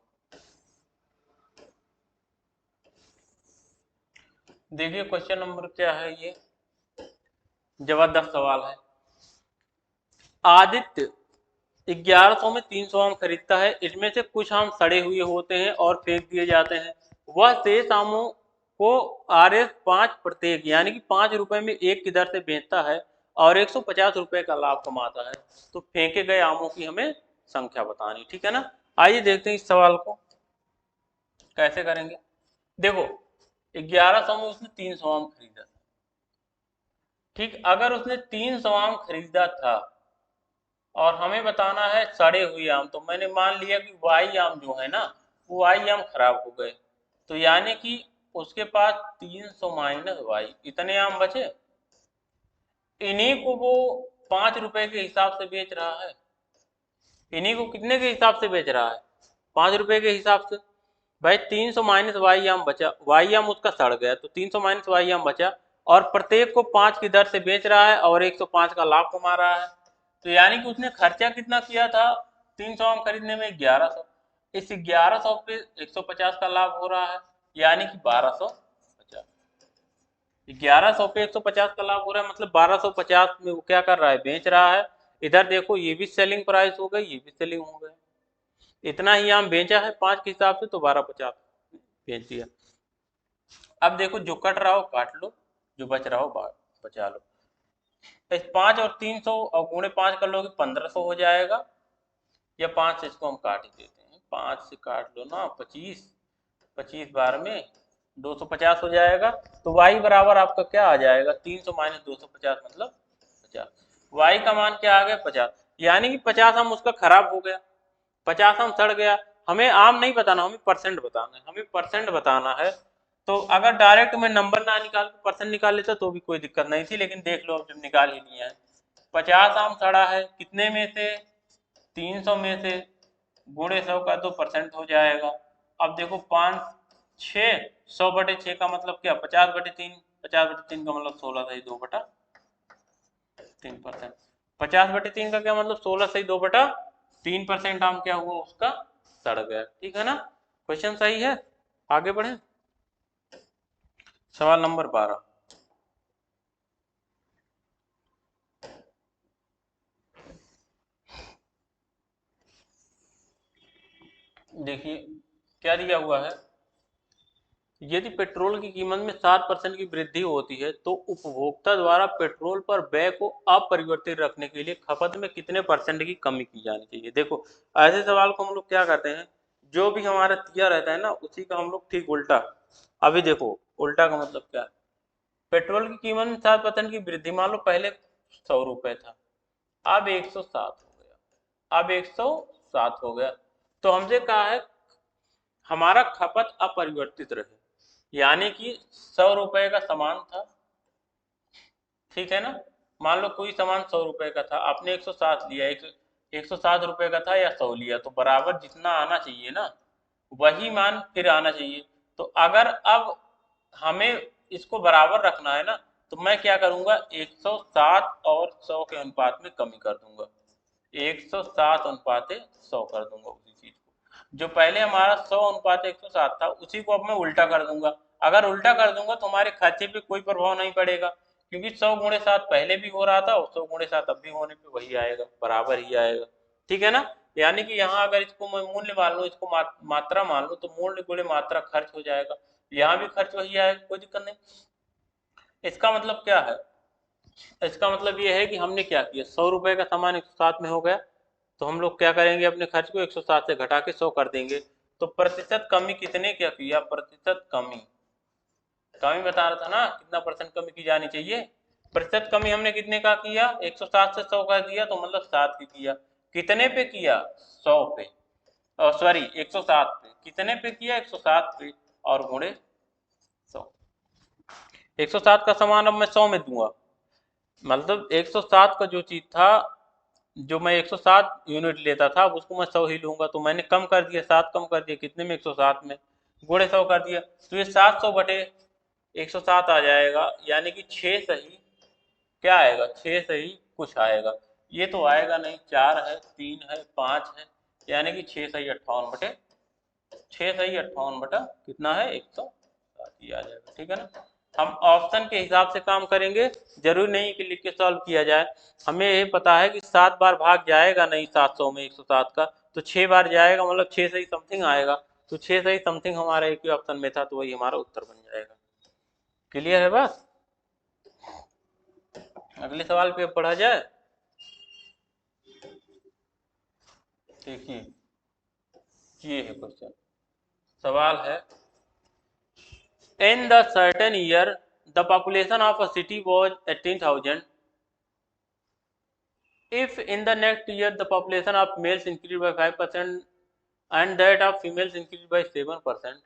S1: देखिए क्वेश्चन नंबर क्या है, ये जबरदस्त सवाल है। आदित्य 1100 में 300 आम खरीदता है, इसमें से कुछ आम सड़े हुए होते हैं और फेंक दिए जाते हैं। वह शेष आमों को RS 5 प्रत्येक यानी कि 5 रुपए में एक की दर से बेचता है और 150 रुपए का लाभ कमाता है। तो फेंके गए आमों की हमें संख्या बतानी, ठीक है ना। आइए देखते हैं इस सवाल को कैसे करेंगे। देखो 1100 में उसने 300 आम खरीदा था, ठीक, अगर उसने 300 आम खरीदा था और हमें बताना है सड़े हुए आम, तो मैंने मान लिया कि वाई आम जो है ना, वो वाई आम खराब हो गए, तो यानी कि उसके पास 300 माइनस वाई इतने आम बचे, इन्हीं को वो 5 रुपए के हिसाब से बेच रहा है। इन्हीं को कितने के हिसाब से बेच रहा है, 5 रुपए के हिसाब से। भाई 300 माइनस वाई आम बचा, वाई आम उसका सड़ गया, तो 300 माइनस वाई आम बचा, और प्रत्येक को 5 की दर से बेच रहा है और 105 का लाभ कमा रहा है। तो यानी कि उसने खर्चा कितना किया था 300 आम खरीदने में, 1100, इस 1100 पे 150 का लाभ हो रहा है, यानी कि 1250। 1100 पे 150 का लाभ हो रहा है, मतलब 1250 में वो क्या कर रहा है, बेच रहा है। इधर देखो ये भी सेलिंग प्राइस हो गई, ये भी सेलिंग हो गया, इतना ही आम बेचा है 5 के हिसाब से, तो 1250 बेच दिया। अब देखो जो कट रहा हो काट लो, जो बच रहा हो बचा लो। इस 5 और 300 और गुणे 5 कर लोगे 1500 हो जाएगा, या 5 से इसको हम काट ही देते हैं, 5 से काट लो ना, 25, 25 बार में 250 हो जाएगा। तो y बराबर आपका क्या आ जाएगा, 300 माइनस 250 मतलब 50। y का मान क्या आ गया, 50, यानी कि 50 आम उसका खराब हो गया, 50 आम सड़ गया। हमें आम नहीं बताना, हमें परसेंट बताना है, हमें परसेंट बताना है। तो अगर डायरेक्ट मैं नंबर ना निकाल के परसेंट निकाल लेता तो भी कोई दिक्कत नहीं थी, लेकिन देख लो अब जब निकाल ही लिया है, 50 आम सड़ा है कितने में से, 300 में से, गुणे 100 का 2% हो जाएगा। अब देखो 5 6, 100/6 का मतलब क्या, 50/3, 50/3 का मतलब 16 सही 2/3%। 50/3 का क्या मतलब 16 सही 2/3%, आम क्या हुआ उसका सड़ गया, ठीक है ना। क्वेश्चन सही है, आगे बढ़े। सवाल नंबर 12, देखिए क्या दिया हुआ है, यदि पेट्रोल की कीमत में 7% की वृद्धि होती है तो उपभोक्ता द्वारा पेट्रोल पर व्यय को अपरिवर्तित रखने के लिए खपत में कितने परसेंट की कमी की जानी चाहिए। देखो ऐसे सवाल को हम लोग क्या करते हैं, जो भी हमारा दिया रहता है ना उसी का हम लोग ठीक उल्टा, अभी देखो उल्टा का मतलब क्या है, पेट्रोल की कीमत में 7% की वृद्धि, मान लो पहले 100 रुपए था, अब 107 हो गया, अब 107 हो गया, तो हमसे कहा है हमारा खपत अपरिवर्तित रहे, यानी कि 100 रुपए का सामान था, ठीक है ना, मान लो कोई सामान 100 रुपए का था, आपने 107 लिया, 107 रुपए का था या 100 लिया, तो बराबर जितना आना चाहिए ना वही मान फिर आना चाहिए। तो अगर अब हमें इसको बराबर रखना है ना, तो मैं क्या करूंगा, 107 और 100 के अनुपात में कमी कर दूंगा, 107 अनुपात 100 कर दूंगा उसी चीज को, जो पहले हमारा 100 अनुपात 107 था उसी को अब मैं उल्टा कर दूंगा। अगर उल्टा कर दूंगा तो हमारे खर्चे पे कोई प्रभाव नहीं पड़ेगा, क्योंकि 100 गुणे 7 पहले भी हो रहा था और 100 गुणे 7 अब भी होने पे वही आएगा, बराबर ही आएगा। ठीक है ना, यानी कि यहाँ अगर इसको मैं मूल्य मान लूँ, इसको मात्रा मान लूँ, तो मूल्य गुणे मात्रा खर्च हो जाएगा, यहाँ भी खर्च वही आएगा, कोई दिक्कत नहीं। इसका मतलब क्या है, इसका मतलब ये है कि हमने क्या किया, 100 रुपए का सामान 107 में हो गया, तो हम लोग क्या करेंगे, अपने खर्च को 107 से घटा के 100 कर देंगे। तो प्रतिशत कमी कितने क्या किया, प्रतिशत कमी, कमी बता रहा था ना, कितना परसेंट कमी की जानी चाहिए। प्रतिशत कमी हमने कितने का किया, 107 से 100 कर दिया, तो मतलब 7 की किया। कितने पे किया, 100 पे, सॉरी 107 पे, कितने पे किया, 107 पे, और गुणे 100। 107 का सामान अब मैं 100 में दूंगा, मतलब 107 का जो चीज था, जो मैं 107 यूनिट लेता था, अब उसको मैं 100 ही लूंगा, तो मैंने कम कर दिया, 7 कम कर दिया, कितने में, 107 में, गुणे 100 कर दिया, तो ये 700 बटे 107 आ जाएगा, यानी कि 6 सही क्या आएगा, 6 सही कुछ आएगा। ये तो आएगा नहीं, 4 है, 3 है, 5 है, यानी कि 6 सही 58 बटे 6 सही 58 बटा कितना है, 107 ही आ जाएगा। ठीक है ना, हम ऑप्शन के हिसाब से काम करेंगे, जरूरी नहीं कि लिख के सॉल्व किया जाए। हमें ये पता है कि 7 बार भाग जाएगा नहीं 700 में 107 का, तो 6 बार जाएगा, मतलब 6 सही समथिंग आएगा, तो 6 सही समथिंग हमारा एक ही ऑप्शन में था, तो वही हमारा उत्तर बन जाएगा। क्लियर है बस, अगले सवाल पे पढ़ा जाए। देखिए ये है क्वेश्चन, सवाल है, in the certain year the population of a city was 18,000, if in the next year the population of males increased by 5% and that of females increased by 7%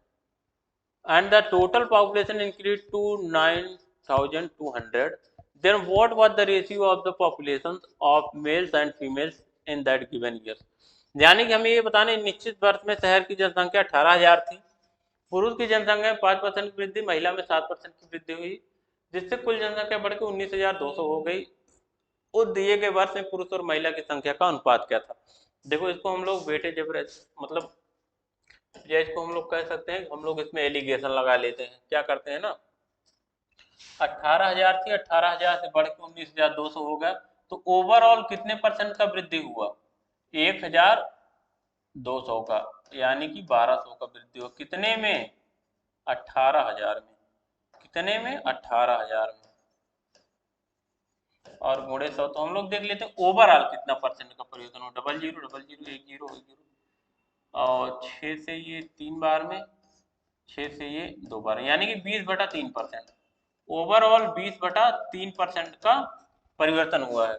S1: and the total population increased to 9,200, then what was the ratio of the populations of males and females in that given year। यानी कि हमें ये बताना, निश्चित वर्ष में शहर की जनसंख्या 18,000 थी, पुरुष की जनसंख्या में 5% की वृद्धि, महिला में 7% की वृद्धि हुई, जिससे कुल जनसंख्या बढ़कर 19,200 हो गई। उस दिए गए वर्ष में पुरुष और महिला की संख्या का अनुपात क्या था। देखो इसको हम लोग वेटेज एवरेज, मतलब या इसको हम लोग कह सकते हैं, हम लोग इसमें एलिगेशन लगा लेते हैं, क्या करते हैं ना, 18,000 थी, 18,000 से बढ़ के 19,200 हो गया, तो ओवरऑल कितने परसेंट का वृद्धि हुआ, 1,200 का, यानी कि 1,200 का वृद्धि हुआ, कितने में, 18,000 में, कितने में, 18,000 में, और गुणे 100, तो हम लोग देख लेते हैं ओवरऑल कितना परसेंट का परिवर्तन हो, 00 00 10 और 6 से ये 3 बार में, 6 से ये 2 बार, यानी कि 20/3%, ओवरऑल 20/3% का परिवर्तन हुआ है।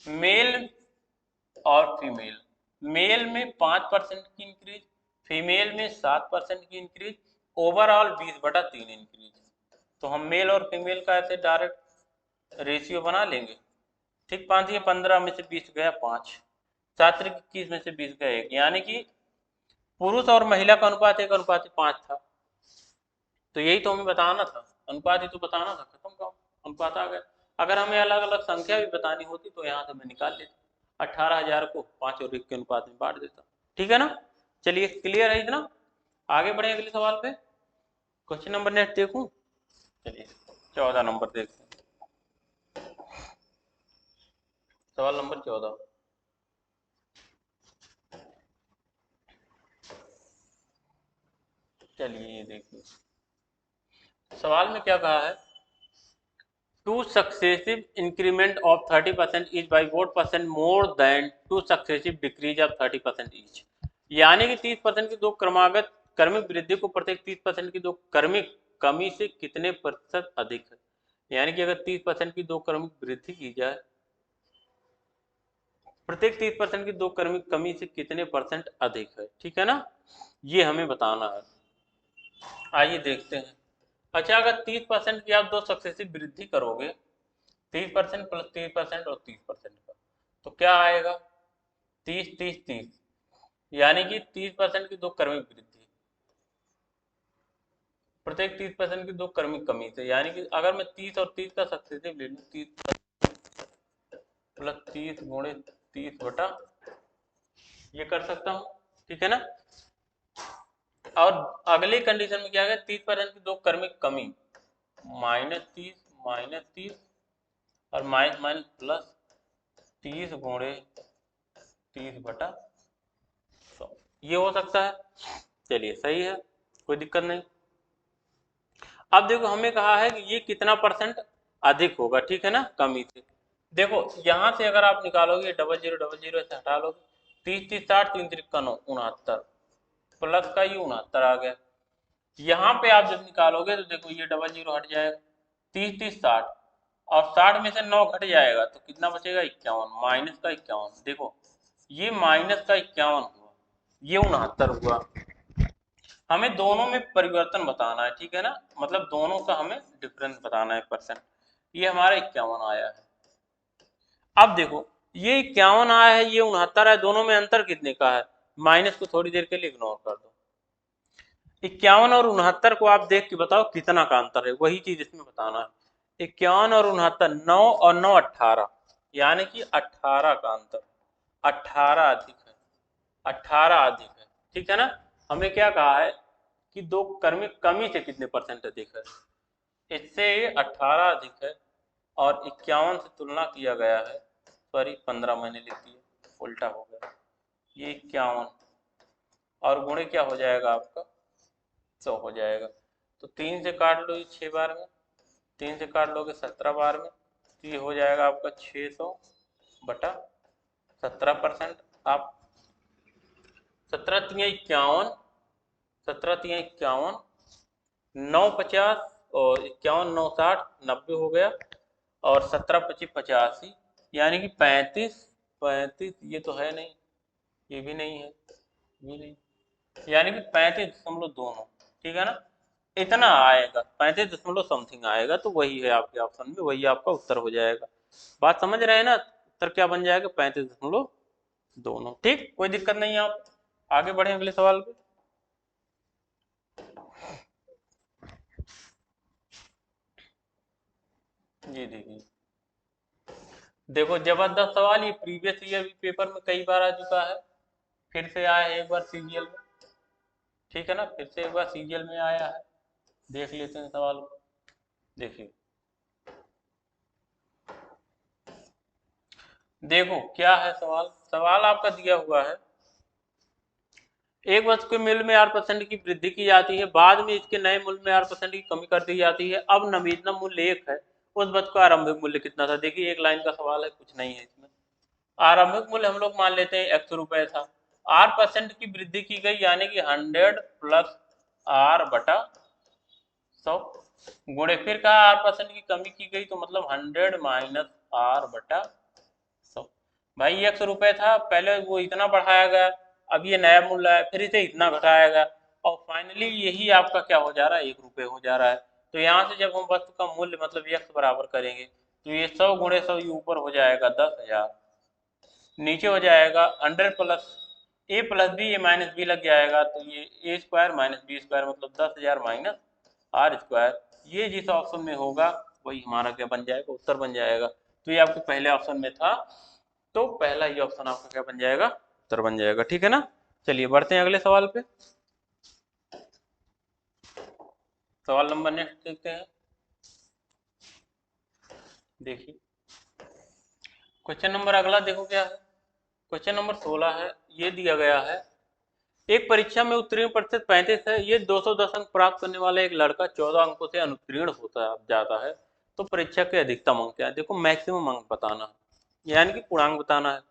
S1: मेल और फीमेल, मेल में 5% की इंक्रीज, फीमेल में 7% की इंक्रीज, ओवरऑल 20/3 इंक्रीज। तो हम मेल और फीमेल का ऐसे डायरेक्ट रेशियो बना लेंगे। ठीक, 5 या 15 में से 20 गया 5, 7 21 में से 20 गया 1, यानी कि पुरुष और महिला का अनुपात 1:5 था। तो यही तो हमें बताना था, अनुपात ही तो बताना था, खत्म काम, अनुपात आ गया। अगर हमें अलग अलग संख्या भी बतानी होती तो यहाँ से मैं निकाल लेता, 18,000 को 5 और 1 के अनुपात में बांट देता। ठीक है ना, चलिए क्लियर है इतना, आगे बढ़े अगले सवाल पे। क्वेश्चन नंबर नेक्स्ट देखूं, चलिए 14 नंबर देखते हैं, सवाल नंबर 14। चलिए ये देखिए, सवाल में क्या कहा है, two successive increment of 30% is by vote percent more than two successive decrease of 30% each. यानी कि 30% की दो क्रमागत क्रमिक वृद्धि को प्रत्येक 30% की दो क्रमिक कमी से कितने प्रतिशत अधिक है। यानी कि अगर 30% की दो क्रमिक वृद्धि की जाए, प्रत्येक 30% की दो क्रमिक कमी से कितने परसेंट अधिक है। ठीक है ना, ये हमें बताना है। आइए देखते हैं। अच्छा, अगर 30% की आप दो सक्सेसिव वृद्धि करोगे, 30% प्लस 30% और 30% का, तो क्या आएगा, 30 30 30, यानी कि 30% की दो क्रमिक वृद्धि प्रत्येक 30% की दो क्रमिक कमी से, यानी कि अगर मैं 30 और 30 का सक्सेसिव ले लूँ, 30 प्लस 30 गुणे 30 बटा, ये कर सकता हूँ। ठीक है ना, और अगली कंडीशन में क्या है, 30% की दो क्रमिक कमी, -30 -30 और माइनस माइनस प्लस 30 गुणे 30/100 ये हो सकता है। चलिए सही है, कोई दिक्कत नहीं। अब देखो हमें कहा है कि ये कितना परसेंट अधिक होगा, ठीक है ना, कमी से। देखो यहाँ से अगर आप निकालोगे 0000 से हटा लोगे, 30 30 60 3 3 9 69 प्लस का ये 69 आ गया। यहाँ पे आप जब निकालोगे तो देखो ये 00 हट जाएगा, 30 30 60 और 60 में से 9 घट जाएगा तो कितना बचेगा 51, माइनस का 51। देखो ये माइनस का 51 हुआ, ये 69 हुआ। हमें दोनों में परिवर्तन बताना है, ठीक है ना, मतलब दोनों का हमें डिफरेंस बताना है परसेंट। ये हमारा 51 आया है। अब देखो ये 51 आया है, ये 69 है, दोनों में अंतर कितने का है, माइनस को थोड़ी देर के लिए इग्नोर कर दो। 51 और 69 को आप देख के बताओ कितना का अंतर है, वही चीज इसमें बताना है। 51 और 69, 9 और 9 18, यानी कि 18 का अंतर, 18 अधिक है, 18 अधिक है, ठीक है ना। हमें क्या कहा है कि दो कमी से कितने परसेंट अधिक है, इससे 18 अधिक है और 51 से तुलना किया गया है, सॉरी 15 मैंने लिख दिया, उल्टा हो गया, ये 51 और गुणे क्या हो जाएगा आपका 100 हो जाएगा। तो 3 से काट लो ये 6 बार में, 3 से काट लोगे 17 बार में, तो ये हो जाएगा आपका 600/17%। आप 17 तिया 51, 17 तिया 51, 9 50 और 51 9 60 90 हो गया और 17 25 85, यानी कि 35 35, ये तो है नहीं, ये भी नहीं है, ये नहीं, यानी कि 35.29, ठीक है ना, इतना आएगा, 35 समथिंग आएगा। तो वही है आपके ऑप्शन में, वही आपका उत्तर हो जाएगा। बात समझ रहे हैं ना, उत्तर क्या बन जाएगा 35.2। ठीक, कोई दिक्कत नहीं है। आप आगे बढ़े अगले सवाल पे। जी देखिए, देखो जबरदस्त सवाल, ये प्रीवियस ईयर भी पेपर में कई बार आ चुका है, फिर से आया है एक बार सीजीएल में, ठीक है ना, फिर से एक बार सीजीएल में आया है। देख लेते हैं सवाल को, देखिए देखो क्या है सवाल। सवाल आपका दिया हुआ है, एक वस्तु के मूल्य में 8% की वृद्धि की जाती है, बाद में इसके नए मूल्य में 8% की कमी कर दी जाती है, अब नवीनतम मूल्य 1 है, उस वस्तु का आरंभिक मूल्य कितना था। देखिए एक लाइन का सवाल है, कुछ नहीं है इसमें। आरंभिक मूल्य हम लोग मान लेते हैं 100 रुपए था, 8% की वृद्धि की गई, यानी कि 100 प्लस R/100 गुणे फिर कहा 8% की कमी की गई, तो मतलब 100 माइनस R/100। भाई 100 रुपए था, पहले वो इतना बढ़ाया गया, अब ये नया मूल्य है, फिर इसे इतना घटाया गया और फाइनली यही आपका क्या हो जा रहा है 1 रुपये हो जा रहा है। तो यहाँ से जब हम वस्तु का मूल्य मतलब x बराबर करेंगे तो ये 100 गुणे 100 ये ऊपर हो जाएगा 10,000, नीचे हो जाएगा 100 प्लस ए प्लस बी, ए माइनस बी लग जाएगा, तो ये ए स्क्वायर माइनस बी स्क्वायर मतलब 10,000 माइनस आर स्क्वायर। ये जिस ऑप्शन में होगा वही हमारा क्या बन जाएगा, उत्तर बन जाएगा। तो ये आपके पहले ऑप्शन में था, तो पहला ही ऑप्शन आपका क्या बन जाएगा, उत्तर बन जाएगा, ठीक है ना। चलिए बढ़ते हैं अगले सवाल पे। सवाल नंबर नेक्स्ट देखते हैं। देखिए क्वेश्चन नंबर अगला देखो क्या है, क्वेश्चन नंबर 16 है। ये दिया गया है, एक परीक्षा में उत्तीर्ण प्रतिशत 35 है, ये 210 अंक प्राप्त करने वाला एक लड़का 14 अंकों से अनुत्तीर्ण होता जाता है, तो परीक्षा के अधिकतम अंक क्या है। देखो मैक्सिमम अंक बताना है, यानी कि पूर्णांक बताना है।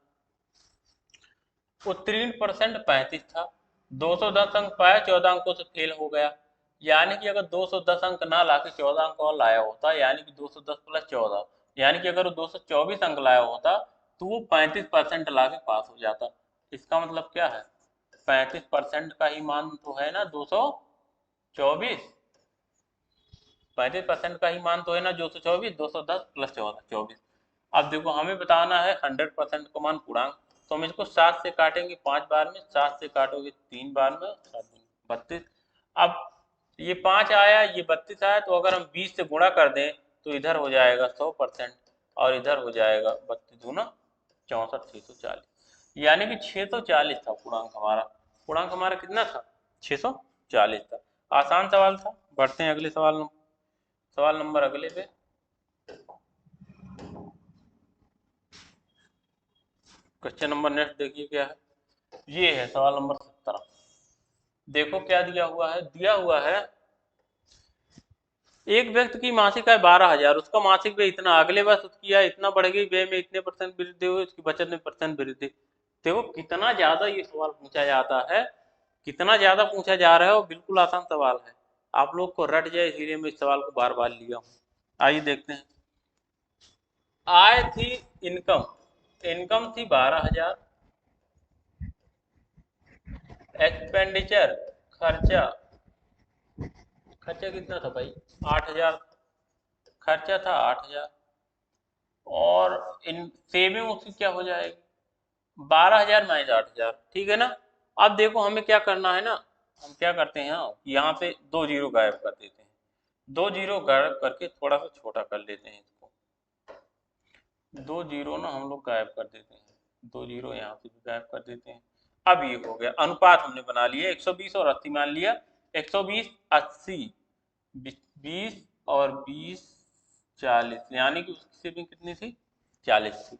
S1: उत्तीर्ण परसेंट 35 था, 210 अंक पाया, 14 अंकों से फेल हो गया, यानी कि अगर 210 अंक ना ला के 14 अंक और लाया होता, यानी कि 210 प्लस 14, यानी कि अगर वो 224 अंक लाया होता तो वो 35% ला के पास हो जाता। इसका मतलब क्या है, 35% का ही मान तो है ना 224, 35% का ही मान तो है ना 224, 210 प्लस 14 24। अब देखो हमें बताना है 100% का मान पूर्णांक, तो हम इसको 7 से काटेंगे 5 बार में, 7 से काटोगे 3 बार में, 32। अब ये 5 आया, ये 32 आया, तो अगर हम 20 से गुणा कर दें तो इधर हो जाएगा 100% और इधर हो जाएगा 32 दूना 64, 640, यानी कि 640 था पूर्णांक हमारा। पूर्णांक हमारा कितना था 640 था। आसान सवाल था। बढ़ते हैं अगले सवाल नंबर अगले पे। क्वेश्चन नंबर नेक्स्ट देखिए क्या है, ये है सवाल नंबर 17। देखो क्या दिया हुआ है, दिया हुआ है एक व्यक्ति की मासिक आय 12,000, उसका मासिक व्यय इतना, अगले वर्ष उसकी आय इतना बढ़ गई, व्यय में इतने % वृद्धि हुई, उसकी बचत में % वृद्धि। देखो कितना ज्यादा ये सवाल पूछा जाता है, कितना ज्यादा पूछा जा रहा है, और बिल्कुल आसान सवाल है, आप लोग को रट जाए इसलिए मैं इस सवाल को बार बार लिया हूँ। आइए देखते हैं। आय थी, इनकम, इनकम थी 12,000, एक्सपेंडिचर, खर्चा, खर्चा कितना था भाई, 8,000, खर्चा था 8,000, और इन सेविंग उसकी क्या हो जाएगी, 12,000 माइनस 8,000, ठीक है ना। अब देखो हमें क्या करना है ना, हम क्या करते हैं यहाँ से 2 जीरो गायब कर देते हैं, 2 जीरो गायब करके थोड़ा सा छोटा कर लेते हैं इसको, 2 जीरो ना हम लोग गायब कर देते हैं, 2 जीरो यहाँ से भी गायब कर देते हैं। अब ये हो गया, अनुपात हमने बना लिया, 120 और 80 मान लिया, 120 80, 20 और 20 40, यानी कि उसकी सेविंग कितनी थी, 40 थी।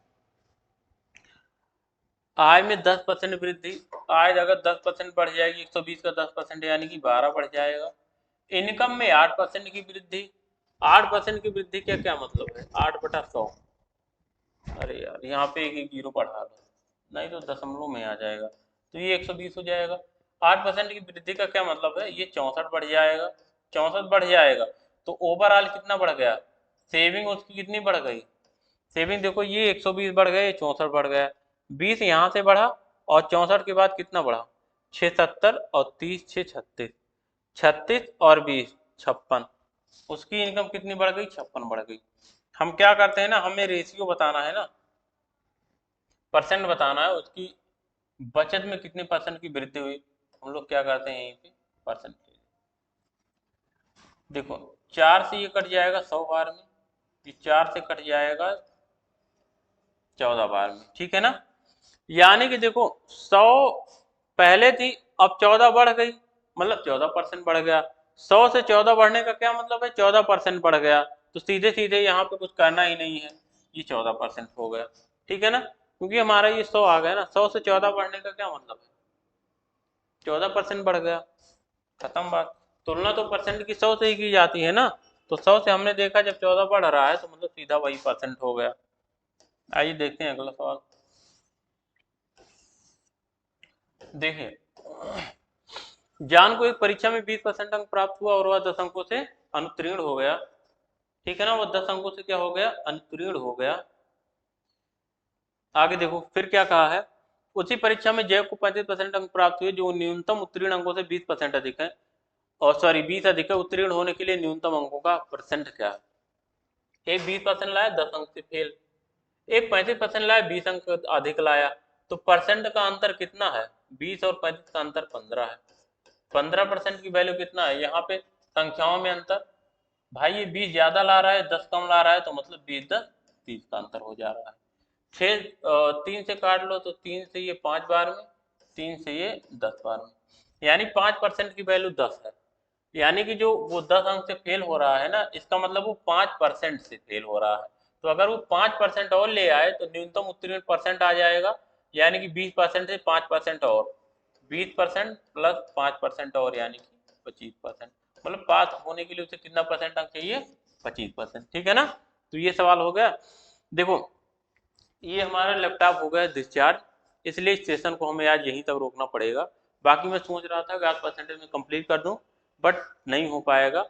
S1: आय में 10% वृद्धि, आय अगर 10% बढ़ जाएगी, 120 का 10% यानी कि 12 बढ़ जाएगा। इनकम में 8% की वृद्धि, 8% की वृद्धि क्या क्या मतलब है, 8/100, अरे यार यहाँ पे एक जीरो बढ़ा दो, नहीं तो दशमलव में आ जाएगा, तो ये 120 हो जाएगा। 8% की वृद्धि का क्या मतलब है, ये 64 बढ़ जाएगा, 64 बढ़ जाएगा, तो ओवरऑल कितना बढ़ गया, सेविंग उसकी कितनी बढ़ गई, सेविंग देखो ये 120 बढ़ गए, 64 बढ़ गया, 20 यहाँ से बढ़ा, और 64 के बाद कितना बढ़ा, 670, और 30 6 36, 36 और 20 56, उसकी इनकम कितनी बढ़ गई, 56 बढ़ गई। हम क्या करते हैं ना, हमें रेशियो बताना है ना, परसेंट बताना है, उसकी बचत में कितने % की वृद्धि हुई, हम लोग क्या करते हैं यहीं पे परसेंटेज। देखो 4 से ये कट जाएगा 100 बार में, ये 4 से कट जाएगा 14 बार में, ठीक है ना। यानी कि देखो 100 पहले थी, अब 14 बढ़ गई, मतलब 14% बढ़ गया, 100 से 14 बढ़ने का क्या मतलब है, 14% बढ़ गया, तो सीधे सीधे यहाँ पे कुछ करना ही नहीं है, ये 14% हो गया, ठीक है ना, क्योंकि हमारा ये 100 आ गया ना, 100 से 14 बढ़ने का क्या मतलब है, 14% बढ़ गया, खत्म बात। तुलना तो परसेंट की 100 से ही की जाती है ना, तो 100 से हमने देखा जब 14 बढ़ रहा है तो मतलब सीधा वही % हो गया। आइए देखते हैं अगला सवाल। देखिए जान को एक परीक्षा में 20% अंक प्राप्त हुआ और वह 10 अंकों से अनुत्तीर्ण हो गया, ठीक है ना, वो 10 अंकों से क्या हो गया, अनुत्तीर्ण हो गया। आगे देखो फिर क्या कहा है, उसी परीक्षा में जय को 35% अंक प्राप्त हुए जो न्यूनतम उत्तीर्ण अंकों से 20% अधिक है, और सॉरी 20 अधिक है, उत्तीर्ण होने के लिए न्यूनतम अंकों का परसेंट क्या है। एक 20% लाया 10 अंक से फेल, एक 35% लाया 20 अंक अधिक लाया, तो परसेंट का अंतर कितना है, 20 और 35 का अंतर 15 है, 15% की वैल्यू कितना है, यहाँ पे संख्याओं में अंतर, भाई ये 20 ज्यादा ला रहा है 10 कम ला रहा है, तो मतलब 20 10 30 का अंतर हो जा रहा है। 3 से काट लो तो 3 से ये 5 बार में, 3 से ये 10 बार में, यानी 5% की वैल्यू 10 है, यानी कि जो वो 10 अंक से फेल हो रहा है ना, इसका मतलब वो 5% से फेल हो रहा है, तो अगर वो 5% और ले आए तो न्यूनतम उत्तीर्ण परसेंट आ जाएगा, यानी कि 20% से 5% और, 20% प्लस 5% और, यानी कि 25%, मतलब पास होने के लिए उसे कितना % अंक चाहिए, 25%, ठीक है ना। तो ये सवाल हो गया। देखो ये हमारा लैपटॉप हो गया डिस्चार्ज, इसलिए इस सेशन को हमें आज यहीं तक रोकना पड़ेगा। बाकी मैं सोच रहा था कि 8% में कंप्लीट कर दूं, बट नहीं हो पाएगा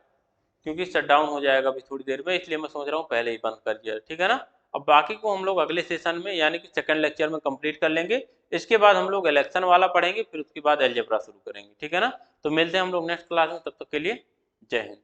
S1: क्योंकि शट डाउन हो जाएगा अभी थोड़ी देर में, इसलिए मैं सोच रहा हूँ पहले ही बंद कर दिया, ठीक है ना। अब बाकी को हम लोग अगले सेशन में यानी कि सेकंड लेक्चर में कंप्लीट कर लेंगे, इसके बाद हम लोग इलेक्शन वाला पढ़ेंगे, फिर उसके बाद एलजेब्रा शुरू करेंगे, ठीक है ना। तो मिलते हैं हम लोग नेक्स्ट क्लास में, तब तक के लिए जय हिंद।